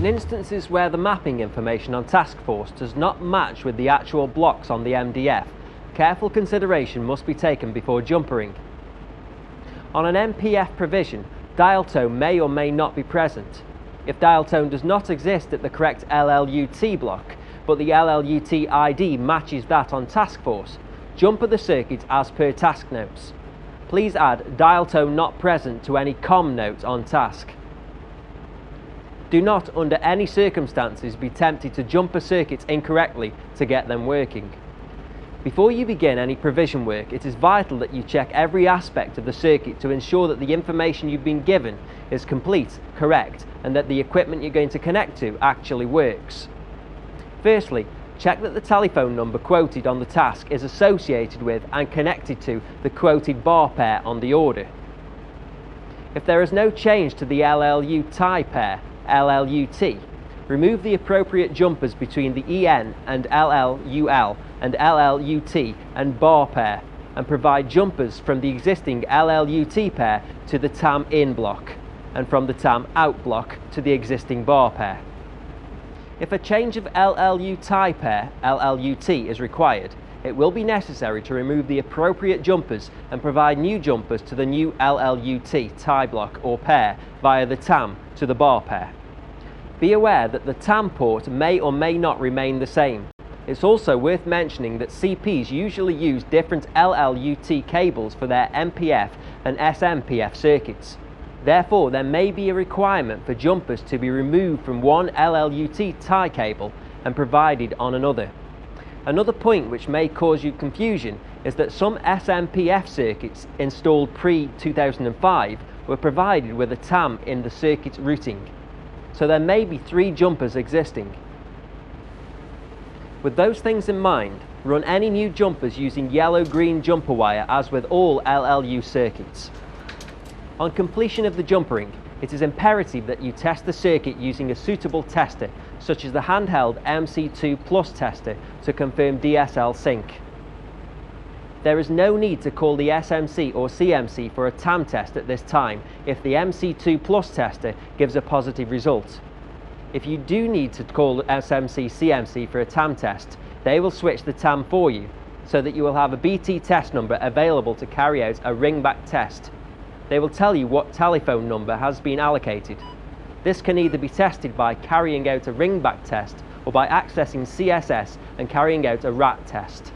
In instances where the mapping information on task force does not match with the actual blocks on the MDF, careful consideration must be taken before jumpering. On an MPF provision, dial tone may or may not be present. If dial tone does not exist at the correct LLUT block, but the LLUT ID matches that on task force, jumper the circuit as per task notes. Please add dial tone not present to any COM note on task. Do not, under any circumstances, be tempted to jumper circuits incorrectly to get them working. Before you begin any provision work, it is vital that you check every aspect of the circuit to ensure that the information you've been given is complete, correct, and that the equipment you're going to connect to actually works. Firstly, check that the telephone number quoted on the task is associated with and connected to the quoted bar pair on the order. If there is no change to the LLU tie pair, LLUT, remove the appropriate jumpers between the EN and LLUL and LLUT and bar pair, and provide jumpers from the existing LLUT pair to the TAM in block, and from the TAM out block to the existing bar pair. If a change of LLU tie pair, LLUT, is required, it will be necessary to remove the appropriate jumpers and provide new jumpers to the new LLUT tie block or pair via the TAM to the bar pair. Be aware that the TAM port may or may not remain the same. It's also worth mentioning that CPs usually use different LLUT cables for their MPF and smpf circuits. Therefore, there may be a requirement for jumpers to be removed from one LLUT tie cable and provided on another. Another point which may cause you confusion is that some smpf circuits installed pre-2005 were provided with a TAM in the circuit routing. So there may be 3 jumpers existing. With those things in mind, run any new jumpers using yellow-green jumper wire as with all LLU circuits. On completion of the jumpering, it is imperative that you test the circuit using a suitable tester, such as the handheld MC2 Plus tester, to confirm DSL sync. There is no need to call the SMC or CMC for a TAM test at this time if the MC2 Plus tester gives a positive result. If you do need to call SMC CMC for a TAM test, they will switch the TAM for you, so that you will have a BT test number available to carry out a ringback test. They will tell you what telephone number has been allocated. This can either be tested by carrying out a ringback test or by accessing CSS and carrying out a RAT test.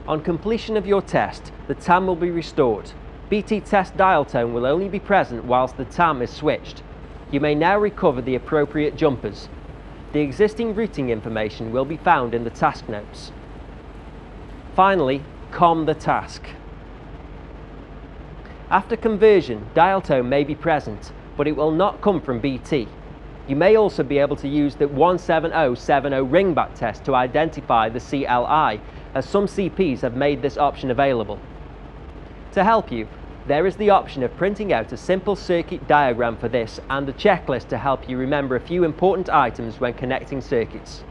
On completion of your test, the TAM will be restored. BT test dial tone will only be present whilst the TAM is switched. You may now recover the appropriate jumpers. The existing routing information will be found in the task notes. Finally, COM the task. After conversion, dial tone may be present, but it will not come from BT. You may also be able to use the 17070 ringback test to identify the CLI, as some CPs have made this option available. To help you, there is the option of printing out a simple circuit diagram for this and a checklist to help you remember a few important items when connecting circuits.